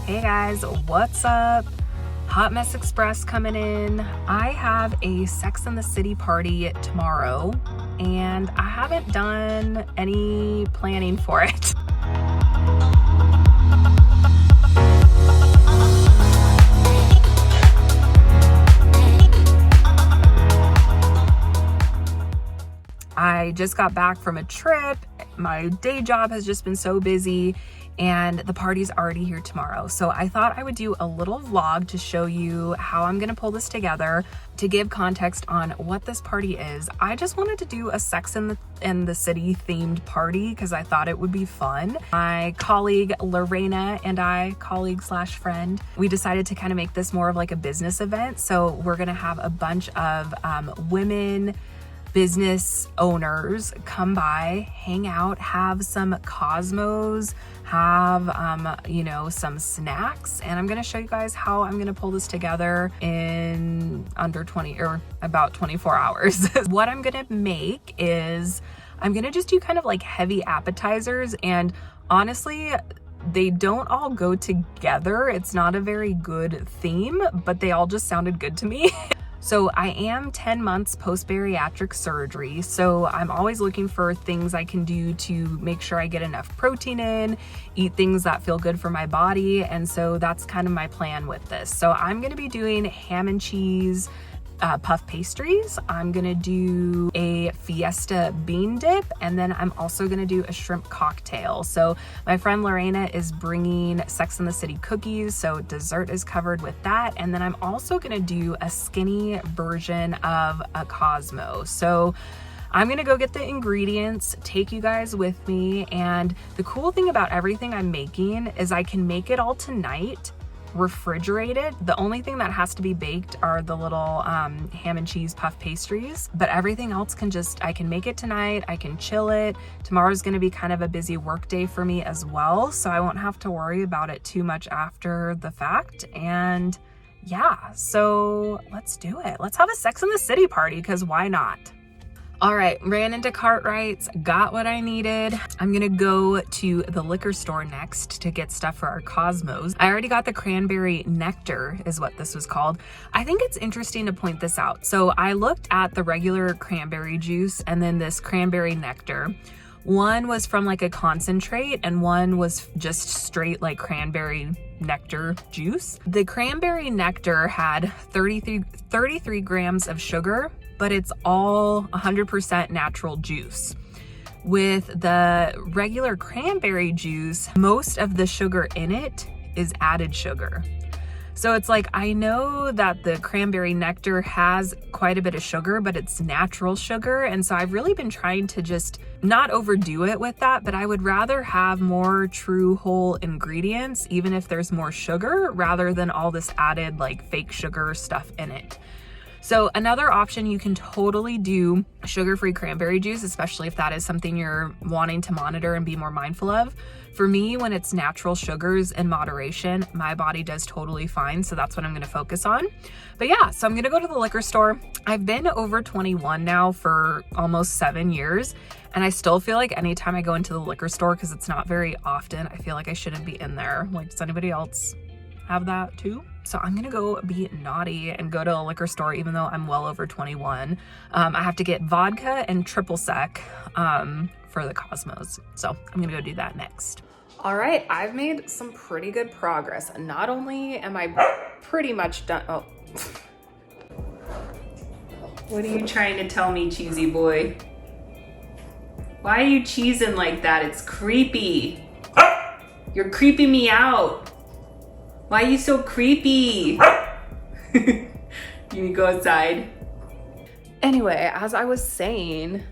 Hey guys, what's up? Hot Mess Express coming in. I have a Sex and the City party tomorrow, and I haven't done any planning for it. I just got back from a trip. My day job has just been so busy, and the party's already here tomorrow. So I thought I would do a little vlog to show you how I'm gonna pull this together, to give context on what this party is. I just wanted to do a Sex in the City themed party because I thought it would be fun. My colleague Lorena and I, colleague slash friend, we decided to kind of make this more of like a business event. So we're gonna have a bunch of women business owners come by, hang out, have some Cosmos, have some snacks, and I'm gonna show you guys how I'm gonna pull this together in under 20 or about 24 hours. What I'm gonna make is I'm gonna just do kind of like heavy appetizers, and honestly they don't all go together. It's not a very good theme, but they all just sounded good to me. So I am 10 months post-bariatric surgery, so I'm always looking for things I can do to make sure I get enough protein in, eat things that feel good for my body, and so that's kind of my plan with this. So I'm gonna be doing ham and cheese puff pastries. I'm gonna do a fiesta bean dip, and then I'm also gonna do a shrimp cocktail. So my friend Lorena is bringing Sex and the City cookies, so dessert is covered with that. And then I'm also gonna do a skinny version of a Cosmo. So I'm gonna go get the ingredients, take you guys with me, and the cool thing about everything I'm making is I can make it all tonight, refrigerated. The only thing that has to be baked are the little ham and cheese puff pastries, but everything else I can make it tonight, I can chill it. Tomorrow's gonna be kind of a busy work day for me as well, so I won't have to worry about it too much after the fact. And yeah, so let's do it. Let's have a Sex and the City party, because why not? All right, ran into Cartwright's, got what I needed. I'm gonna go to the liquor store next to get stuff for our Cosmos. I already got the cranberry nectar, is what this was called. I think it's interesting to point this out. So I looked at the regular cranberry juice and then this cranberry nectar. One was from like a concentrate and one was just straight like cranberry nectar juice. The cranberry nectar had 33 grams of sugar, but it's all 100% natural juice. With the regular cranberry juice, most of the sugar in it is added sugar. So it's like, I know that the cranberry nectar has quite a bit of sugar, but it's natural sugar. And so I've really been trying to just not overdo it with that, but I would rather have more true whole ingredients, even if there's more sugar, rather than all this added like fake sugar stuff in it. So another option, you can totally do sugar-free cranberry juice, especially if that is something you're wanting to monitor and be more mindful of. For me, when it's natural sugars in moderation, my body does totally fine. So that's what I'm gonna focus on. But yeah, so I'm gonna go to the liquor store. I've been over 21 now for almost 7 years. And I still feel like anytime I go into the liquor store, because it's not very often, I feel like I shouldn't be in there. Like, does anybody else have that too? So I'm gonna go be naughty and go to a liquor store even though I'm well over 21. I have to get vodka and triple sec for the Cosmos. So I'm gonna go do that next. All right, I've made some pretty good progress. Not only am I pretty much done, oh. What are you trying to tell me, cheesy boy? Why are you cheesing like that? It's creepy. You're creeping me out. Why are you so creepy? You need to go outside. Anyway, as I was saying,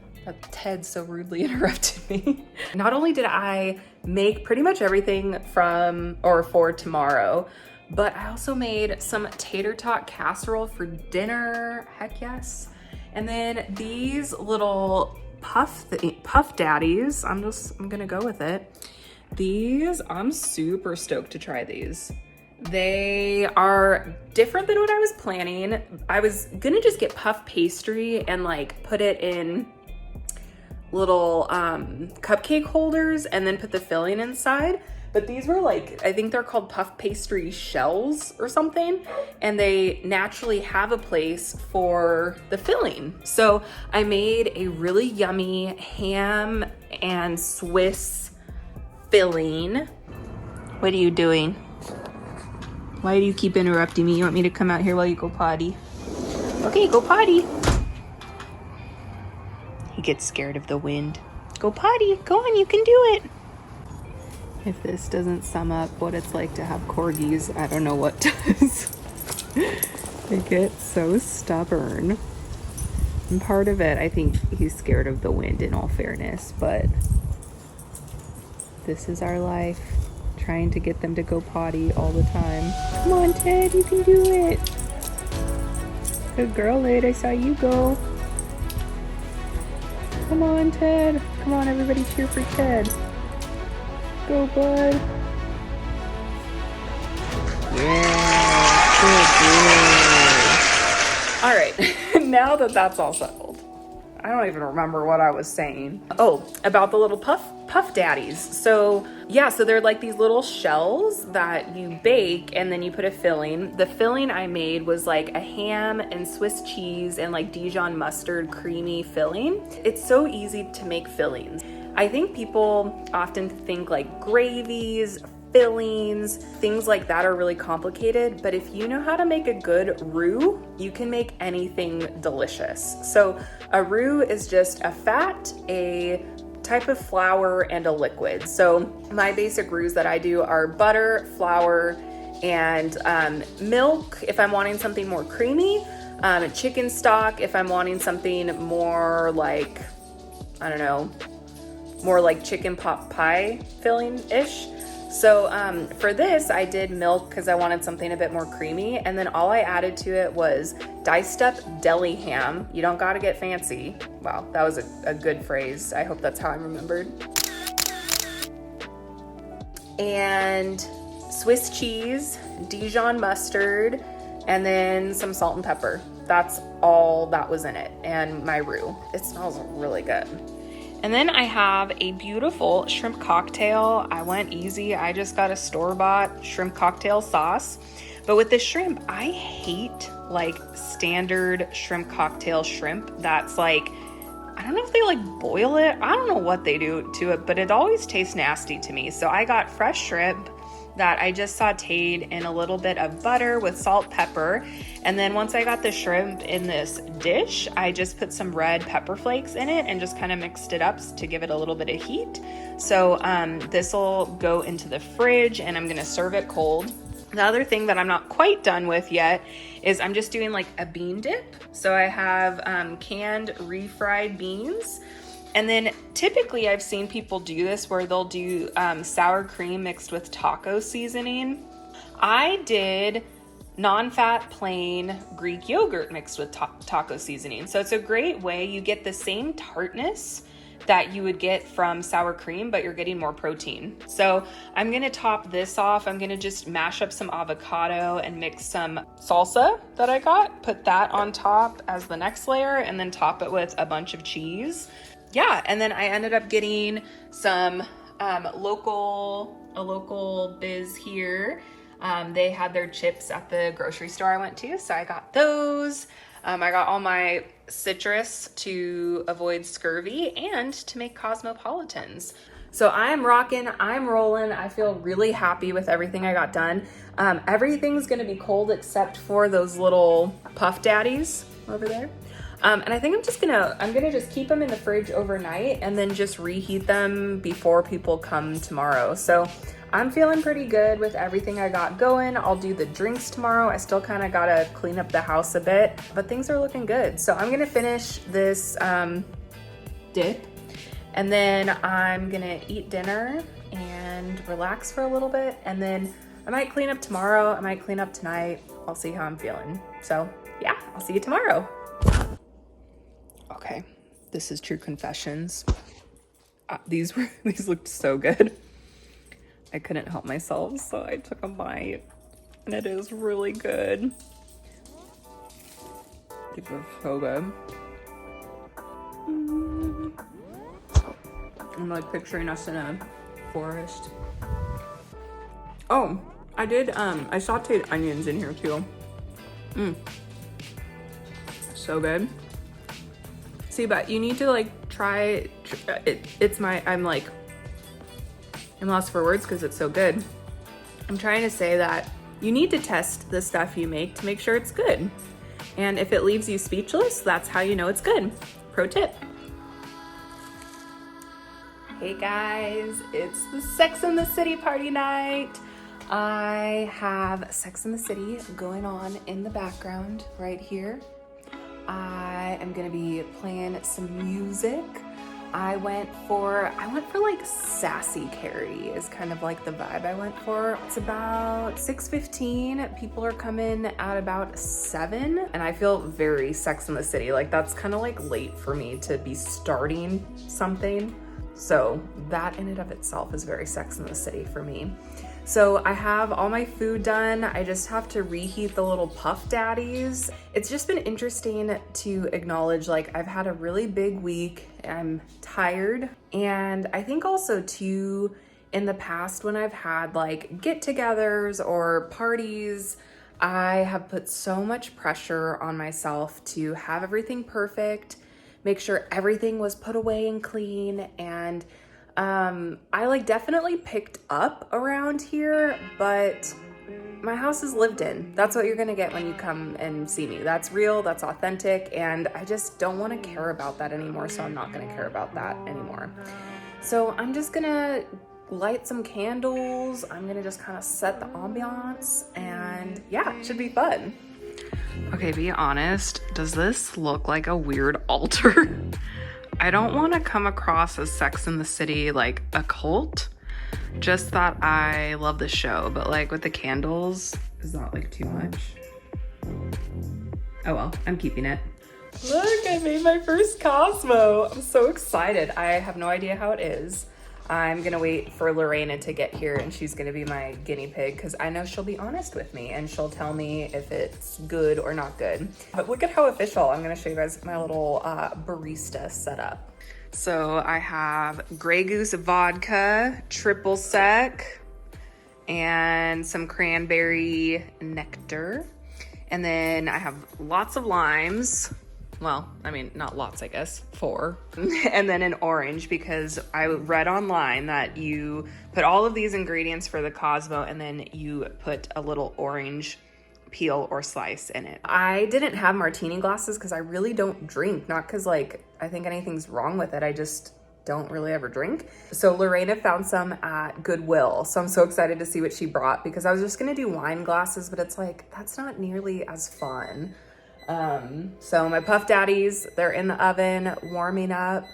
Ted so rudely interrupted me. Not only did I make pretty much everything for tomorrow, but I also made some tater tot casserole for dinner. Heck yes. And then these little puff daddies, I'm gonna go with it. These, I'm super stoked to try these. They are different than what I was planning. I was gonna just get puff pastry and like put it in little cupcake holders and then put the filling inside. But these were like, I think they're called puff pastry shells or something. And they naturally have a place for the filling. So I made a really yummy ham and Swiss filling. What are you doing? Why do you keep interrupting me? You want me to come out here while you go potty? Okay, go potty. He gets scared of the wind. Go potty, go on, you can do it. If this doesn't sum up what it's like to have corgis, I don't know what does. They get so stubborn. And part of it, I think he's scared of the wind in all fairness, but this is our life. Trying to get them to go potty all the time. Come on, Ted, you can do it. Good girl, Lid, I saw you go. Come on, Ted. Come on, everybody cheer for Ted. Go, bud. Yeah, good. All right, now that that's all settled, I don't even remember what I was saying. Oh, about the little puff daddies. So yeah, so they're like these little shells that you bake and then you put a filling. The filling I made was like a ham and Swiss cheese and like Dijon mustard creamy filling. It's so easy to make fillings. I think people often think like gravies, fillings, things like that are really complicated, but if you know how to make a good roux, you can make anything delicious. So a roux is just a fat, a type of flour, and a liquid. So my basic roux that I do are butter, flour, and milk if I'm wanting something more creamy, chicken stock if I'm wanting something more like, I don't know, more like chicken pot pie filling-ish. So for this, I did milk because I wanted something a bit more creamy. And then all I added to it was diced up deli ham. You don't gotta get fancy. Wow, that was a good phrase. I hope that's how I remembered. And Swiss cheese, Dijon mustard, and then some salt and pepper. That's all that was in it. And my roux. It smells really good. And then I have a beautiful shrimp cocktail. I went easy. I just got a store-bought shrimp cocktail sauce. But with the shrimp, I hate like standard shrimp cocktail shrimp. That's like, I don't know if they like boil it. I don't know what they do to it, but it always tastes nasty to me. So I got fresh shrimp that I just sauteed in a little bit of butter with salt, pepper. And then once I got the shrimp in this dish, I just put some red pepper flakes in it and just kind of mixed it up to give it a little bit of heat. So this will go into the fridge and I'm gonna serve it cold. The other thing that I'm not quite done with yet is I'm just doing like a bean dip. So I have canned refried beans. And then typically I've seen people do this where they'll do sour cream mixed with taco seasoning. I did non-fat plain Greek yogurt mixed with taco seasoning. So it's a great way. You get the same tartness that you would get from sour cream, but you're getting more protein. So I'm gonna top this off. I'm gonna just mash up some avocado and mix some salsa that I got, put that on top as the next layer, and then top it with a bunch of cheese. Yeah, and then I ended up getting some local biz here. They had their chips at the grocery store I went to, so I got those. I got all my citrus to avoid scurvy and to make cosmopolitans. So I'm rocking, I'm rolling. I feel really happy with everything I got done. Everything's gonna be cold except for those little puff daddies over there. And I think I'm gonna just keep them in the fridge overnight and then just reheat them before people come tomorrow. So I'm feeling pretty good with everything I got going. I'll do the drinks tomorrow. I still kind of gotta clean up the house a bit, but things are looking good. So I'm gonna finish this dip and then I'm gonna eat dinner and relax for a little bit. And then I might clean up tomorrow. I might clean up tonight. I'll see how I'm feeling. So yeah, I'll see you tomorrow. Okay, this is true confessions. These looked so good. I couldn't help myself, so I took a bite, and it is really good. These are so good. I'm like picturing us in a forest. Oh, I did, I sauteed onions in here too. So good. See, but you need to like try it. I'm lost for words because it's so good. I'm trying to say that you need to test the stuff you make to make sure it's good. And if it leaves you speechless, that's how you know it's good. Pro tip. Hey guys, it's the Sex and the City party night. I have Sex and the City going on in the background right here. I am gonna be playing some music. I went for like sassy Carrie is kind of like the vibe I went for. It's about 6:15. People are coming at about 7, and I feel very Sex and the City. Like that's kind of like late for me to be starting something. So that in and of itself is very Sex and the City for me. So I have all my food done. I just have to reheat the little puff daddies. It's just been interesting to acknowledge, like I've had a really big week. I'm tired. And I think also too, in the past when I've had like get-togethers or parties, I have put so much pressure on myself to have everything perfect, make sure everything was put away and clean, and I like definitely picked up around here, but my house is lived in. That's what you're gonna get when you come and see me. That's real, that's authentic, and I just don't wanna care about that anymore, so I'm not gonna care about that anymore. So I'm just gonna light some candles. I'm gonna just kind of set the ambiance, and yeah, it should be fun. Okay, be honest, does this look like a weird altar? I don't want to come across as Sex and the City like a cult, just that I love the show, but like with the candles, is that like too much? Oh well, I'm keeping it. Look, I made my first Cosmo. I'm so excited. I have no idea how it is. I'm gonna wait for Lorena to get here, and she's gonna be my guinea pig because I know she'll be honest with me and she'll tell me if it's good or not good. But look at how official. I'm gonna show you guys my little barista setup. So I have Grey Goose vodka, triple sec, and some cranberry nectar. And then I have lots of limes. Well, I mean, not lots, I guess, 4. And then an orange, because I read online that you put all of these ingredients for the Cosmo and then you put a little orange peel or slice in it. I didn't have martini glasses because I really don't drink, not because like I think anything's wrong with it. I just don't really ever drink. So Lorena found some at Goodwill. So I'm so excited to see what she brought, because I was just gonna do wine glasses, but it's like, that's not nearly as fun. So my puff daddies, they're in the oven warming up,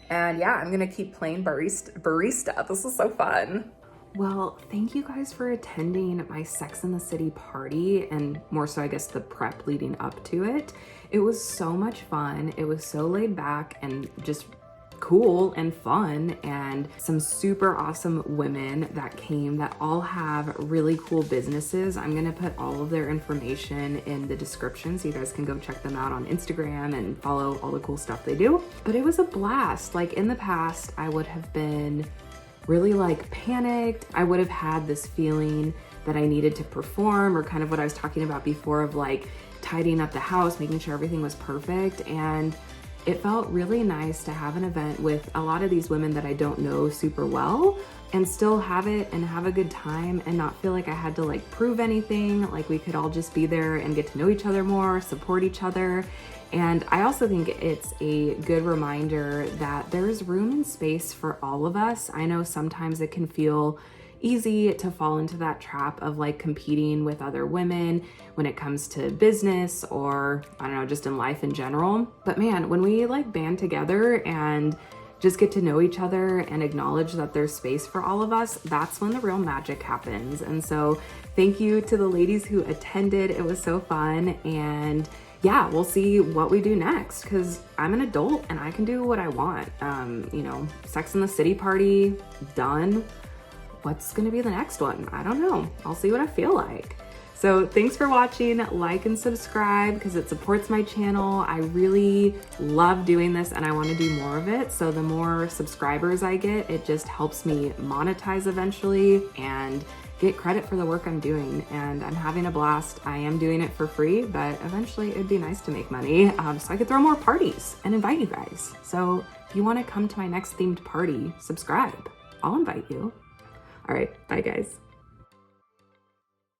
and yeah, I'm gonna keep playing barista. This is so fun. Well, thank you guys for attending my Sex and the City party, and more so I guess the prep leading up to it. It was so much fun. It was so laid back and just cool and fun, and some super awesome women that came that all have really cool businesses. I'm gonna put all of their information in the description so you guys can go check them out on Instagram and follow all the cool stuff they do. But it was a blast. Like in the past, I would have been really like panicked. I would have had this feeling that I needed to perform, or kind of what I was talking about before of like tidying up the house, making sure everything was perfect. And it felt really nice to have an event with a lot of these women that I don't know super well, and still have it and have a good time and not feel like I had to like prove anything. Like we could all just be there and get to know each other more, support each other. And I also think it's a good reminder that there's room and space for all of us. I know sometimes it can feel easy to fall into that trap of like competing with other women when it comes to business, or I don't know, just in life in general. But man, when we like band together and just get to know each other and acknowledge that there's space for all of us, that's when the real magic happens. And so thank you to the ladies who attended. It was so fun. And yeah, we'll see what we do next, because I'm an adult and I can do what I want. You know, Sex and the City party, done. What's gonna be the next one? I don't know. I'll see what I feel like. So thanks for watching. Like and subscribe because it supports my channel. I really love doing this and I want to do more of it. So the more subscribers I get, it just helps me monetize eventually and get credit for the work I'm doing, and I'm having a blast. I am doing it for free, but eventually it'd be nice to make money so I could throw more parties and invite you guys. So if you want to come to my next themed party, subscribe. I'll invite you. All right, bye guys.